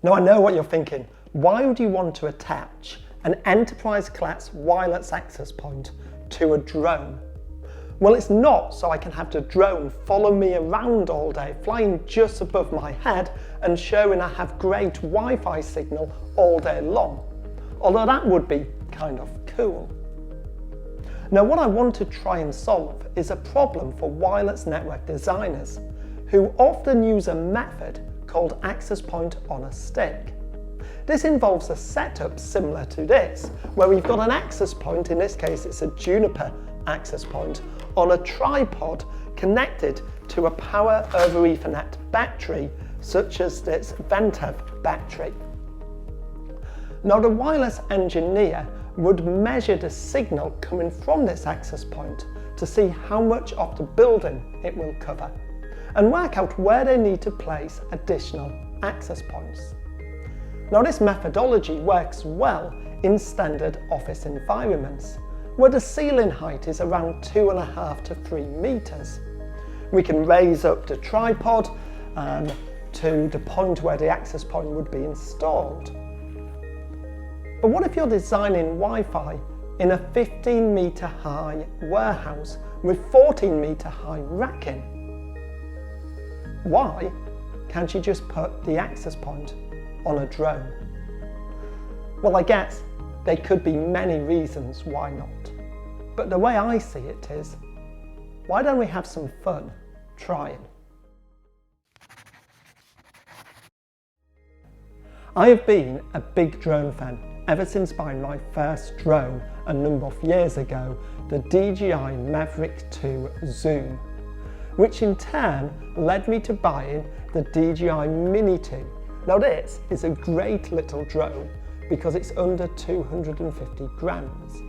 Now I know what you're thinking. Why would you want to attach an enterprise-class wireless access point to a drone? Well, it's not so I can have the drone follow me around all day, flying just above my head and showing I have great Wi-Fi signal all day long. Although that would be kind of cool. Now what I want to try and solve is a problem for wireless network designers who often use a method called access point on a stick. This involves a setup similar to this, where we've got an access point, in this case it's a Juniper access point, on a tripod connected to a power over Ethernet battery, such as this Ventev battery. Now the wireless engineer would measure the signal coming from this access point to see how much of the building it will cover, and work out where they need to place additional access points. Now this methodology works well in standard office environments, where the ceiling height is around 2.5 to 3 meters. We can raise up the tripod to the point where the access point would be installed. But what if you're designing Wi-Fi in a 15-meter high warehouse with 14-meter high racking? Why can't you just put the access point on a drone? Well, I guess there could be many reasons why not. But the way I see it is, why don't we have some fun trying? I have been a big drone fan ever since buying my first drone a number of years ago, the DJI Maverick 2 Zoom, which in turn led me to buying the DJI Mini 2. Now this is a great little drone because it's under 250 grams,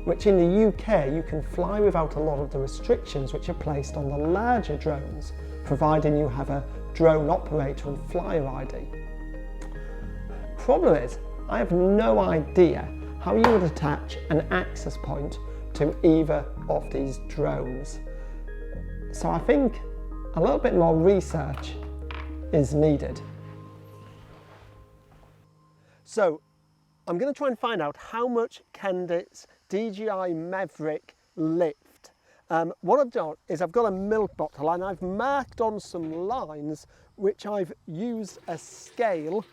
which in the UK you can fly without a lot of the restrictions which are placed on the larger drones, providing you have a drone operator and flyer ID. Problem is, I have no idea how you would attach an access point to either of these drones. So I think a little bit more research is needed. So I'm going to try and find out how much can this DJI Maverick lift. What I've done is I've got a milk bottle and I've marked on some lines which I've used a scale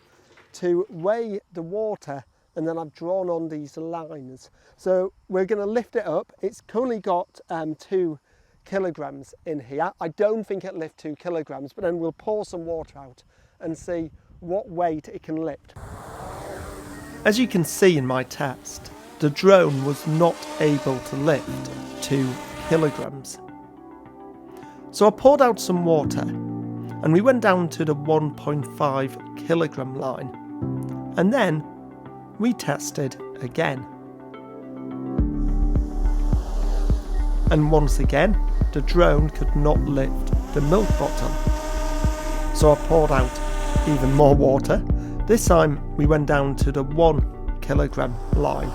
to weigh the water, and then I've drawn on these lines. So we're going to lift it up. It's currently got 2 kilograms in here. I don't think it'll lift 2 kilograms, but then we'll pour some water out and see what weight it can lift. As you can see in my test, the drone was not able to lift 2 kilograms. So I poured out some water and we went down to the 1.5 kilogram line, and then we tested again. And once again, the drone could not lift the milk bottle. So I poured out even more water. This time we went down to the 1 kilogram line.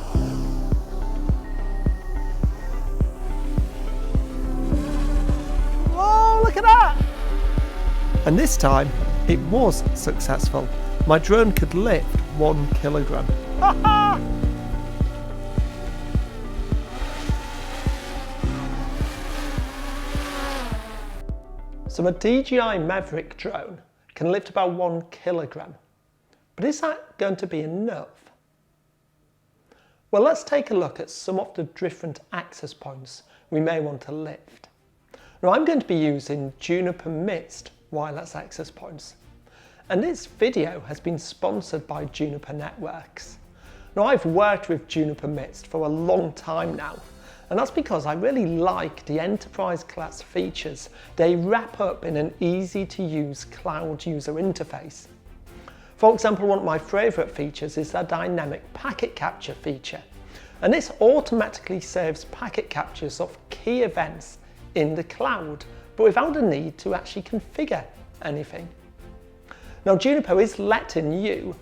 Oh, look at that! And this time it was successful. My drone could lift 1 kilogram. So a DJI Maverick drone can lift about 1 kilogram. But is that going to be enough? Well, let's take a look at some of the different access points we may want to lift. Now I'm going to be using Juniper Mist wireless access points. And this video has been sponsored by Juniper Networks. Now I've worked with Juniper Mist for a long time now, and that's because I really like the enterprise class features they wrap up in an easy to use cloud user interface. For example, one of my favourite features is their dynamic packet capture feature, and this automatically saves packet captures of key events in the cloud, but without the need to actually configure anything. Now Juniper is letting you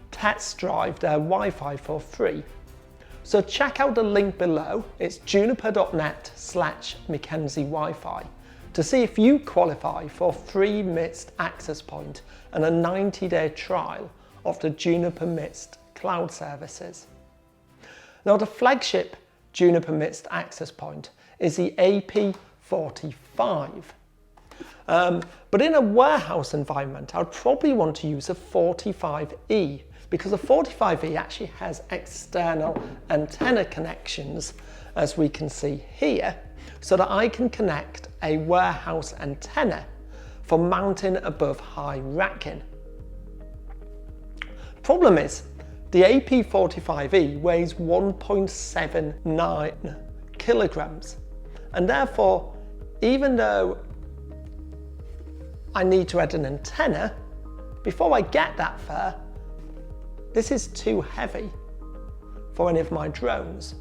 test drive their Wi-Fi for free. So check out the link below, it's juniper.net/MackenzieWiFi, to see if you qualify for free Mist access point and a 90-day trial of the Juniper Mist cloud services. Now the flagship Juniper Mist access point is the AP45. But in a warehouse environment, I'd probably want to use a 45E because the 45E actually has external antenna connections, as we can see here, so that I can connect a warehouse antenna for mounting above high racking. Problem is, the AP45E weighs 1.79 kilograms, and therefore, even though I need to add an antenna, before I get that far, this is too heavy for any of my drones.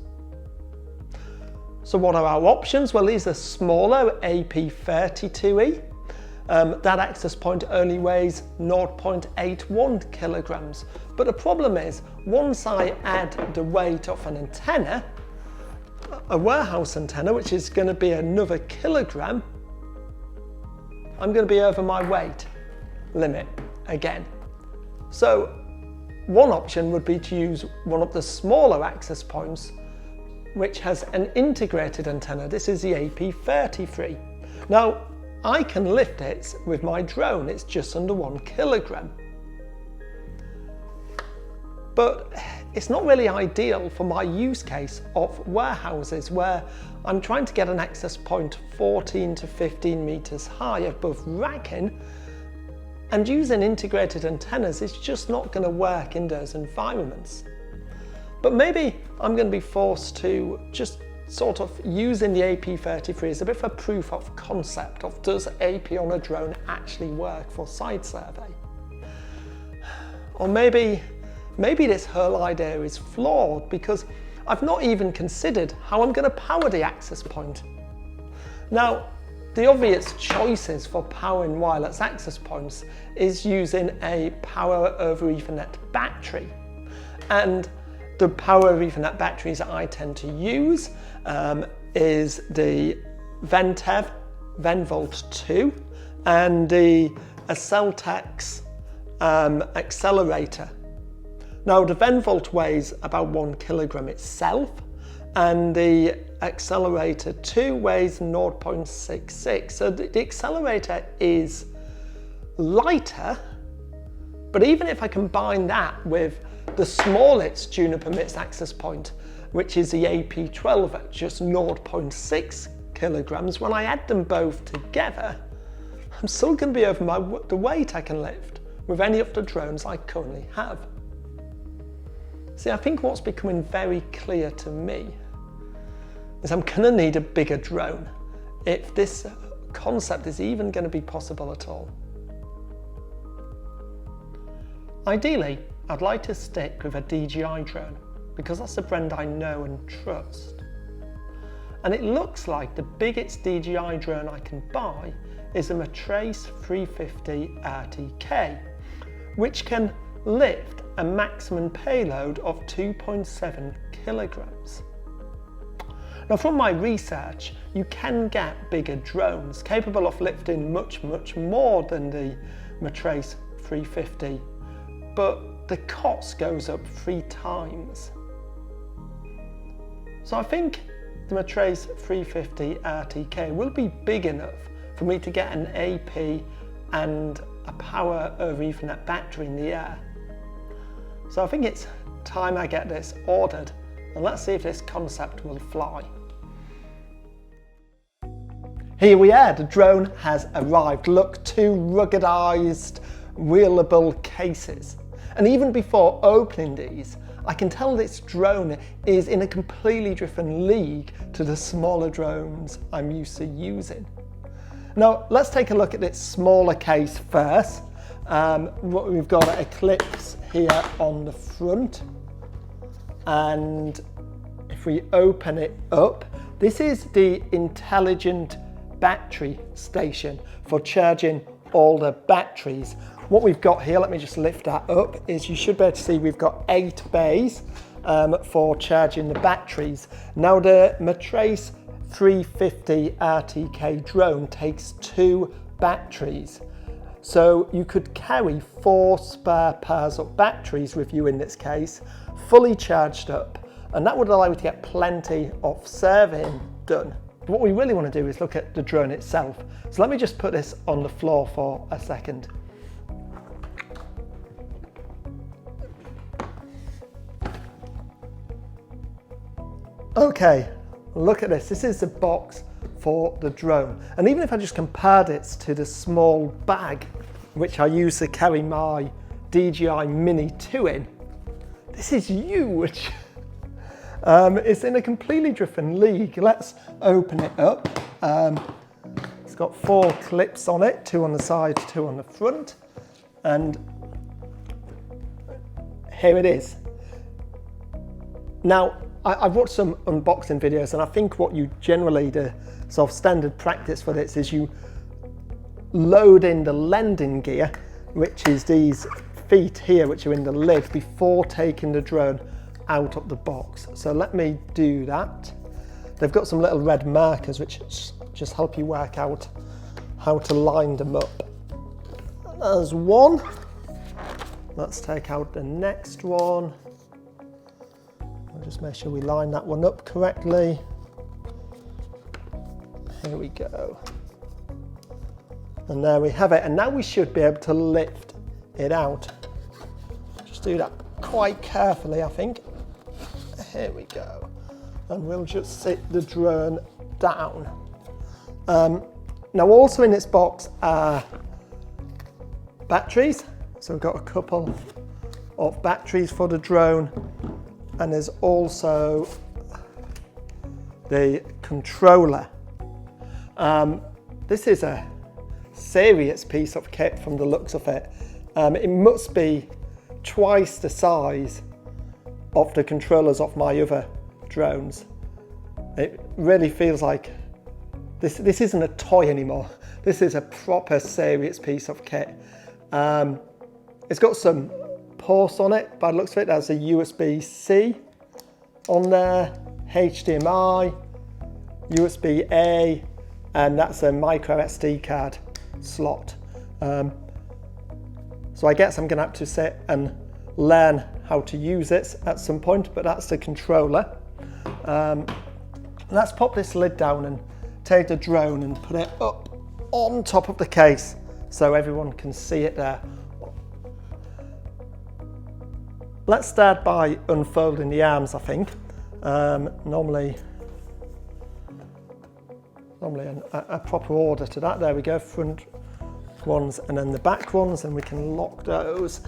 So what are our options? Well, these are smaller AP32E. That access point only weighs 0.81 kilograms. But the problem is, once I add the weight of an antenna, a warehouse antenna, which is going to be another kilogram, I'm going to be over my weight limit again. So one option would be to use one of the smaller access points, which has an integrated antenna. This is the AP33. Now, I can lift it with my drone. It's just under 1 kilogram. But it's not really ideal for my use case of warehouses where I'm trying to get an access point 14 to 15 meters high above racking, and using integrated antennas is just not going to work in those environments. But maybe I'm going to be forced to just sort of using the AP33 as a bit of a proof of concept of, does AP on a drone actually work for site survey? Or maybe this whole idea is flawed because I've not even considered how I'm going to power the access point. Now, the obvious choices for powering wireless access points is using a power over Ethernet battery. And the power over Ethernet batteries that I tend to use is the Ventev VenVolt 2 and the AccelTex Accelerator. Now the VenVolt weighs about 1 kilogram itself, and the Accelerator 2 weighs 0.66. So the Accelerator is lighter, but even if I combine that with the smallest Juniper Mist access point, which is the AP12 at just 0.6 kilograms, when I add them both together, I'm still going to be over the weight I can lift with any of the drones I currently have. See, I think what's becoming very clear to me is I'm going to need a bigger drone if this concept is even going to be possible at all. Ideally, I'd like to stick with a DJI drone because that's a brand I know and trust. And it looks like the biggest DJI drone I can buy is a Matrice 350 RTK, which can lift a maximum payload of 2.7 kilograms. Now, from my research, you can get bigger drones capable of lifting much more than the Matrice 350, but the cost goes up 3 times. So I think the Matrice 350 RTK will be big enough for me to get an AP and a power over Ethernet battery in the air. So I think it's time I get this ordered, and let's see if this concept will fly. Here we are, the drone has arrived. Look, 2 ruggedized, wheelable cases. And even before opening these, I can tell this drone is in a completely different league to the smaller drones I'm used to using. Now, let's take a look at this smaller case first. We've got an Eclipse here on the front, and if we open it up, this is the intelligent battery station for charging all the batteries. What we've got here, let me just lift that up, is you should be able to see we've got 8 bays for charging the batteries. Now the Matrice 350 RTK drone takes 2 batteries. So you could carry 4 spare pairs of batteries with you in this case, fully charged up, and that would allow you to get plenty of surveying done. What we really want to do is look at the drone itself. So let me just put this on the floor for a second. Okay, look at this. This is the box for the drone. And even if I just compared it to the small bag, which I use to carry my DJI Mini 2 in, this is huge. It's in a completely different league. Let's open it up. It's got 4 clips on it, 2 on the side, 2 on the front. And here it is. Now, I've watched some unboxing videos, and I think what you generally, the sort of standard practice for this is you load in the landing gear, which is these feet here, which are in the lid, before taking the drone out of the box. So let me do that. They've got some little red markers which just help you work out how to line them up. There's one. Let's take out the next one. I'll just make sure we line that one up correctly. Here we go. And there we have it. And now we should be able to lift it out. Just do that quite carefully, I think. Here we go. And we'll just sit the drone down. Now also in this box are batteries. So we've got a couple of batteries for the drone. And there's also the controller. This is a serious piece of kit from the looks of it. It must be twice the size of the controllers of my other drones. It really feels like this isn't a toy anymore. This is a proper serious piece of kit. It's got some ports on it. By the looks of it, there's a USB-C on there, HDMI, USB-A, and that's a micro SD card slot. So I guess I'm going to have to sit and learn how to use it at some point, but that's the controller. Let's pop this lid down and take the drone and put it up on top of the case so everyone can see it there. Let's start by unfolding the arms, I think. Normally a proper order to that. There we go, front ones and then the back ones, and we can lock those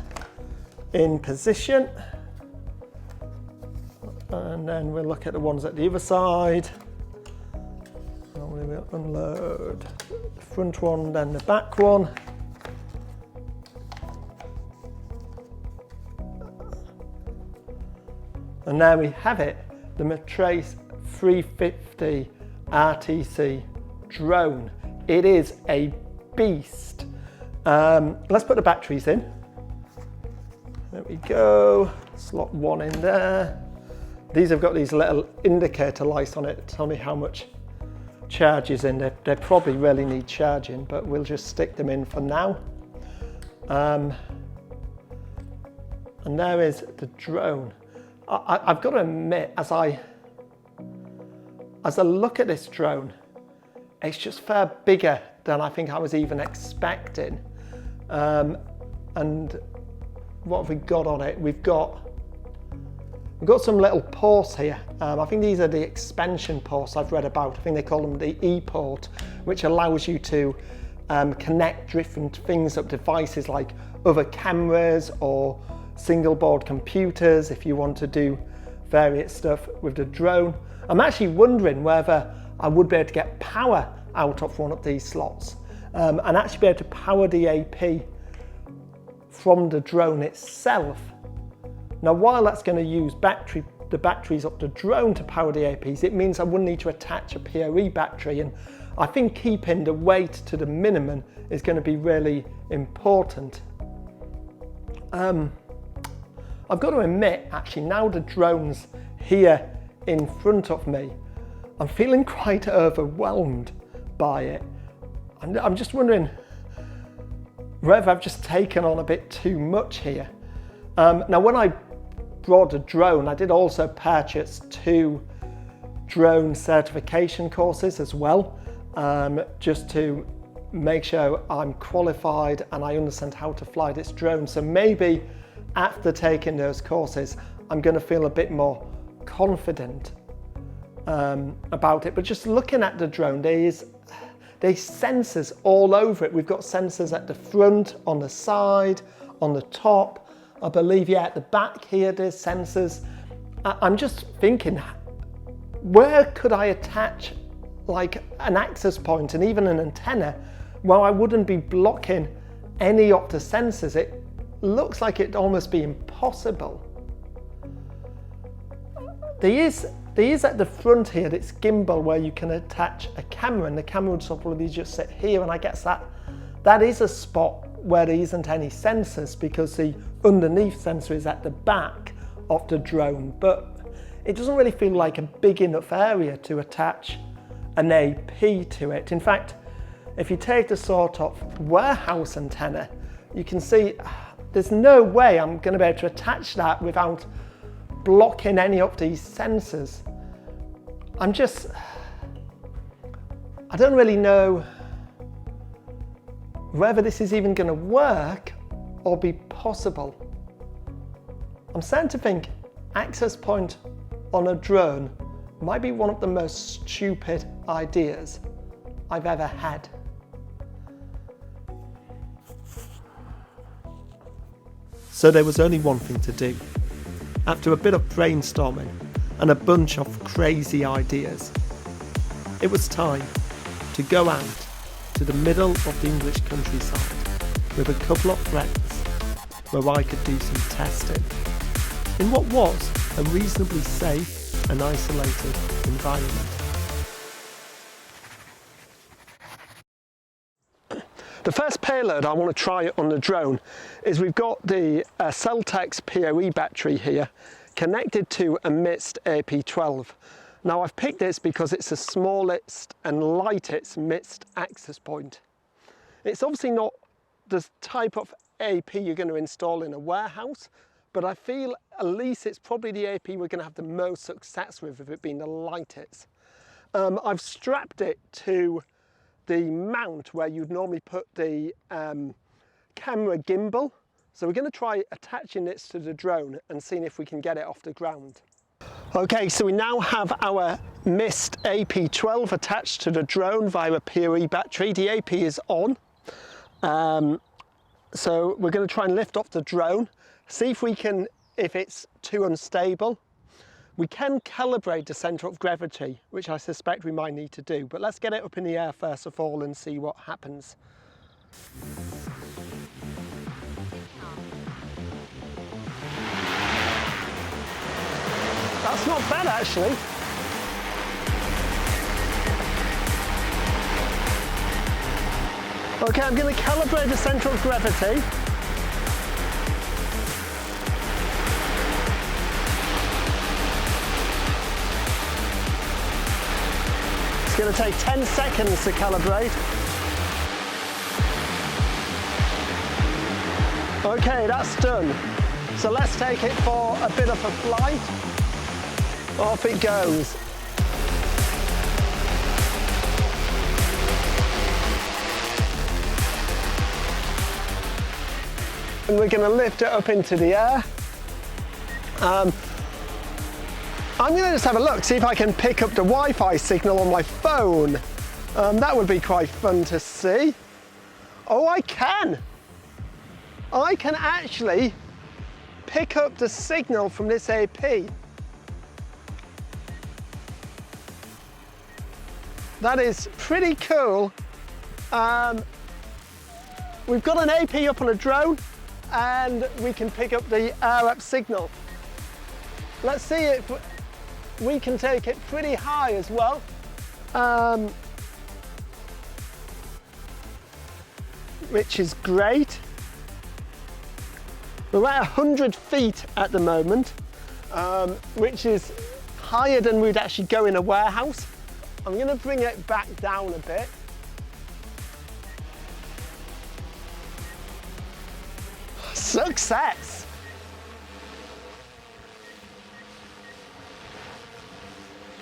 in position. And then we'll look at the ones at the other side. Normally we'll unload the front one, then the back one. And there we have it, the Matrice 350 RTC drone. It is a beast. Let's put the batteries in. There we go, slot one in there. These have got these little indicator lights on it to tell me how much charge is in. They probably really need charging, but we'll just stick them in for now. And there is the drone. I've got to admit, as I look at this drone, it's just far bigger than I think I was even expecting. And what have we got on it? We've got some little ports here. I think these are the expansion ports I've read about. I think they call them the E-port, which allows you to connect different things up, devices like other cameras or single board computers if you want to do various stuff with the drone. I'm actually wondering whether I would be able to get power out of one of these slots and actually be able to power the AP from the drone itself. Now, while that's going to use the batteries of the drone to power the APs, it means I wouldn't need to attach a PoE battery, and I think keeping the weight to the minimum is going to be really important. I've got to admit, actually, now the drone's here in front of me, I'm feeling quite overwhelmed by it. I'm just wondering whether I've just taken on a bit too much here. Now when I brought a drone, I did also purchase 2 drone certification courses as well, just to make sure I'm qualified and I understand how to fly this drone. So maybe after taking those courses, I'm going to feel a bit more confident about it. But just looking at the drone, there's sensors all over it. We've got sensors at the front, on the side, on the top. I believe, yeah, at the back here, there's sensors. I'm just thinking, where could I attach like an access point and even an antenna where I wouldn't be blocking any of the sensors? It looks like it'd almost be impossible. There is at the front here this gimbal where you can attach a camera, and the camera would probably just sit here, and I guess that is a spot where there isn't any sensors because the underneath sensor is at the back of the drone, but it doesn't really feel like a big enough area to attach an AP to it. In fact, if you take the sort of warehouse antenna, you can see there's no way I'm going to be able to attach that without blocking any of these sensors. I don't really know whether this is even going to work or be possible. I'm starting to think access point on a drone might be one of the most stupid ideas I've ever had. So there was only one thing to do. After a bit of brainstorming and a bunch of crazy ideas, it was time to go out to the middle of the English countryside with a couple of friends where I could do some testing in what was a reasonably safe and isolated environment. The first payload I want to try on the drone is we've got the AccelTex PoE battery here connected to a MIST AP12. Now I've picked this because it's the smallest and lightest MIST access point. It's obviously not the type of AP you're going to install in a warehouse, but I feel at least it's probably the AP we're going to have the most success with it being the lightest. I've strapped it to the mount where you'd normally put the camera gimbal. So we're going to try attaching this to the drone and seeing if we can get it off the ground. Okay, so we now have our MIST AP12 attached to the drone via a PoE battery. The AP is on. So we're going to try and lift off the drone, see if we can, if it's too unstable. We can calibrate the centre of gravity, which I suspect we might need to do, but let's get it up in the air first of all and see what happens. That's not bad actually. Okay, I'm going to calibrate the centre of gravity. It's going to take 10 seconds to calibrate. Okay, that's done. So let's take it for a bit of a flight. Off it goes. And we're going to lift it up into the air. I'm going to just have a look, see if I can pick up the Wi-Fi signal on my phone. That would be quite fun to see. Oh, I can! I can actually pick up the signal from this AP. That is pretty cool. We've got an AP up on a drone and we can pick up the AirUp signal. Let's see if we can take it pretty high as well. Which is great. We're at 100 feet at the moment, which is higher than we'd actually go in a warehouse. I'm going to bring it back down a bit. Success!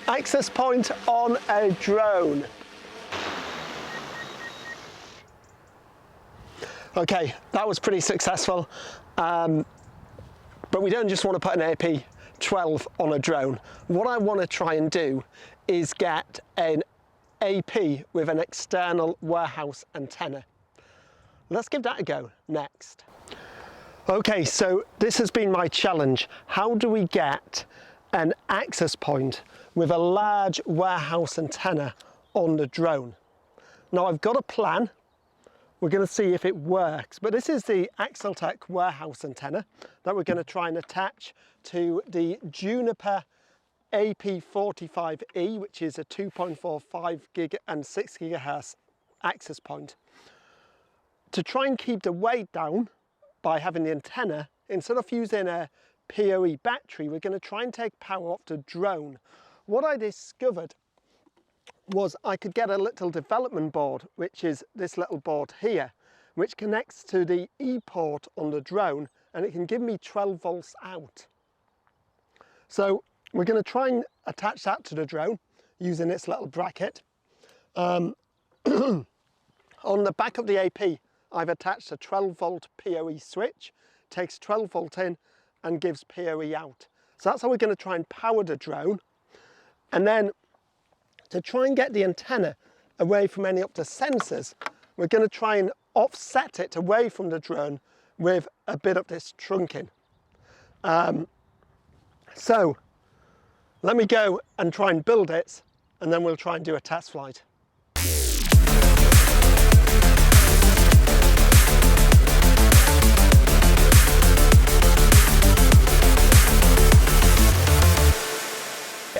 Access point on a drone. Okay, that was pretty successful, but we don't just want to put an AP12 on a drone. What I want to try and do is get an AP with an external warehouse antenna. Let's give that a go next. Okay, so this has been my challenge. How do we get an access point with a large warehouse antenna on the drone? Now I've got a plan. We're going to see if it works, but this is the AccelTex warehouse antenna that we're going to try and attach to the Juniper AP45E, which is a 2.45 gig and 6 gigahertz access point. To try and keep the weight down by having the antenna, instead of using a PoE battery, we're going to try and take power off the drone. What I discovered was I could get a little development board, which is this little board here, which connects to the E port on the drone, and it can give me 12 volts out. So we're going to try and attach that to the drone using this little bracket. On the back of the AP, I've attached a 12 volt PoE switch, takes 12 volt in and gives PoE out. So that's how we're going to try and power the drone. And then to try and get the antenna away from any of the sensors, we're going to try and offset it away from the drone with a bit of this trunking. So let me go and try and build it, and then we'll try and do a test flight.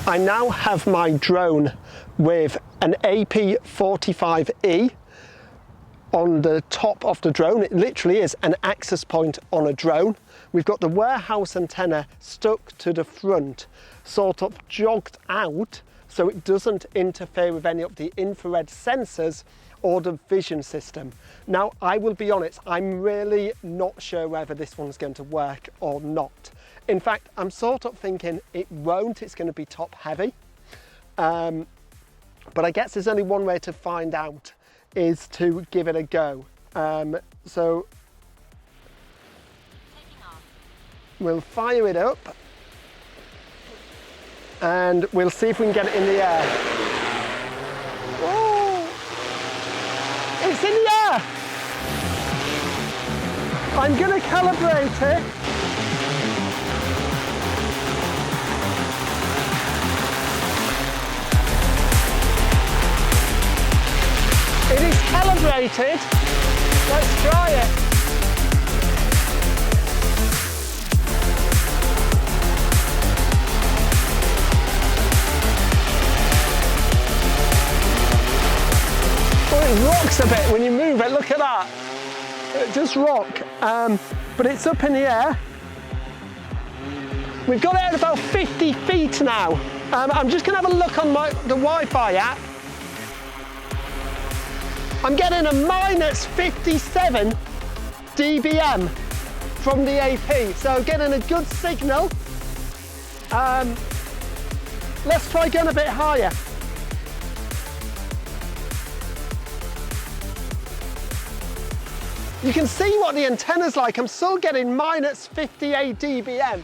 I now have my drone with an AP45E on the top of the drone. It literally is an access point on a drone. We've got the warehouse antenna stuck to the front, sort of jogged out so it doesn't interfere with any of the infrared sensors or the vision system. Now, I will be honest, I'm really not sure whether this one's going to work or not. In fact, I'm sort of thinking it won't, it's going to be top heavy. But I guess there's only one way to find out, is to give it a go. So we'll fire it up and we'll see if we can get it in the air. Oh, it's in the air! I'm going to calibrate it. It is calibrated. Let's try it. Oh, it rocks a bit when you move it. Look at that. It does rock, but it's up in the air. We've got it at about 50 feet now. I'm just going to have a look on the Wi-Fi app. I'm getting a minus 57 dBm from the AP, so getting a good signal. Let's try going a bit higher. You can see what the antenna's like. I'm still getting minus 58 dBm,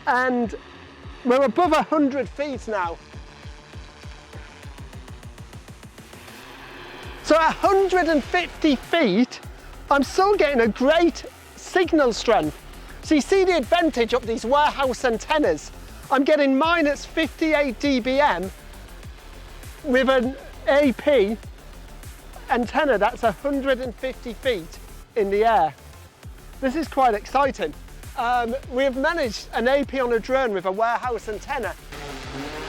and we're above 100 feet now. So at 150 feet, I'm still getting a great signal strength. So you see the advantage of these warehouse antennas. I'm getting minus 58 dBm with an AP antenna that's 150 feet in the air. This is quite exciting. We've managed an AP on a drone with a warehouse antenna.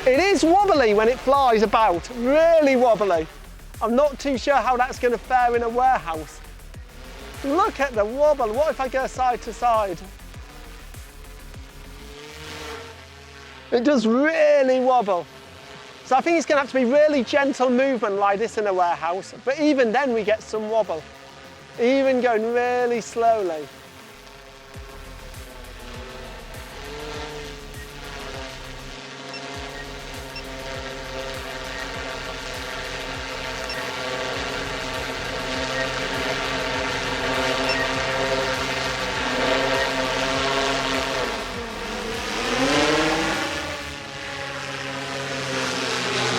It is wobbly when it flies about, really wobbly. I'm not too sure how that's going to fare in a warehouse. Look at the wobble. What if I go side to side? It does really wobble. So I think it's going to have to be really gentle movement like this in a warehouse, but even then we get some wobble, even going really slowly.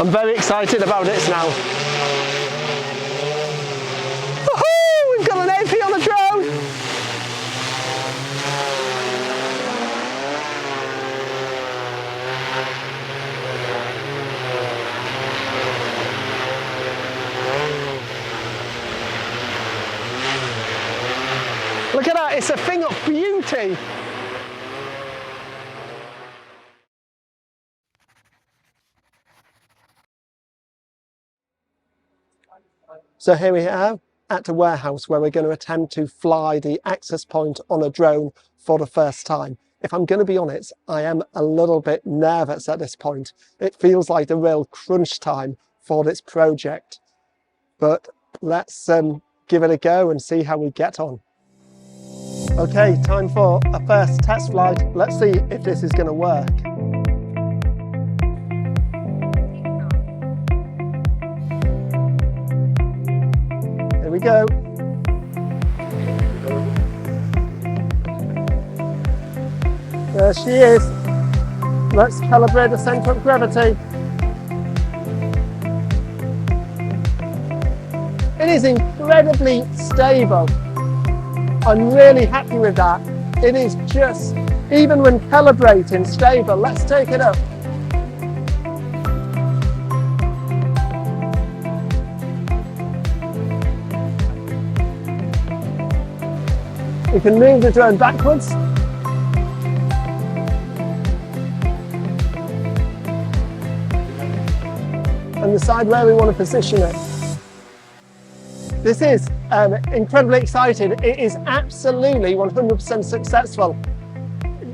I'm very excited about this now. Woohoo! We've got an AP on the drone! Look at that, it's a thing of beauty! So here we are at the warehouse where we're going to attempt to fly the access point on a drone for the first time. If I'm going to be honest, I am a little bit nervous at this point. It feels like the real crunch time for this project. But let's give it a go and see how we get on. Okay, time for a first test flight. Let's see if this is going to work. Here we go. There she is. Let's calibrate the centre of gravity. It is incredibly stable. I'm really happy with that. It is just, even when calibrating, stable. Let's take it up. We can move the drone backwards. And decide where we want to position it. This is incredibly exciting. It is absolutely 100% successful.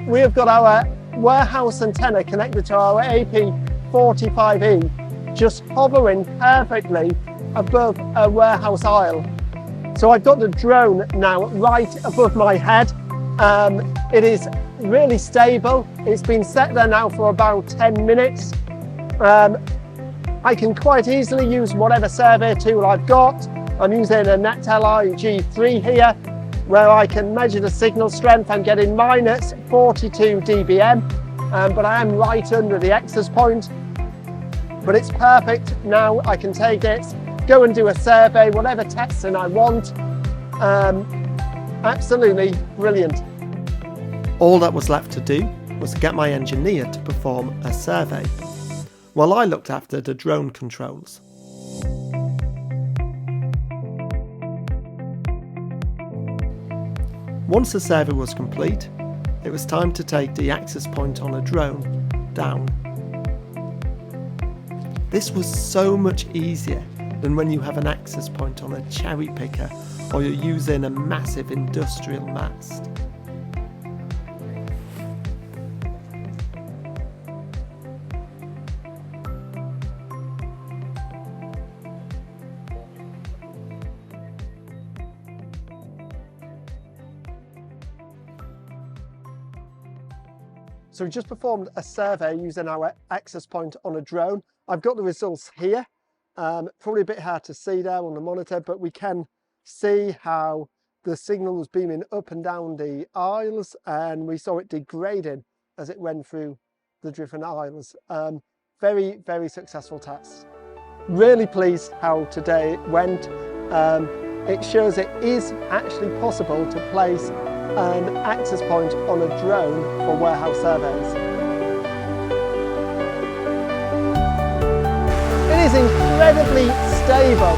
We have got our warehouse antenna connected to our AP45E, just hovering perfectly above a warehouse aisle. So I've got the drone now right above my head. It is really stable. It's been set there now for about 10 minutes. I can quite easily use whatever survey tool I've got. I'm using a NetAlly G3 here, where I can measure the signal strength. I'm getting minus 42 dBm, but I am right under the access point. But it's perfect. Now I can take it, go and do a survey, whatever testing I want. Absolutely brilliant. All that was left to do was to get my engineer to perform a survey, while I looked after the drone controls. Once the survey was complete, it was time to take the access point on a drone down. This was so much easier than when you have an access point on a cherry picker or you're using a massive industrial mast. So we just performed a survey using our access point on a drone. I've got the results here. Probably a bit hard to see there on the monitor, but we can see how the signal was beaming up and down the aisles, and we saw it degrading as it went through the different aisles. Very, very successful test. Really pleased how today went. It shows it is actually possible to place an access point on a drone for warehouse surveys. It is incredibly stable.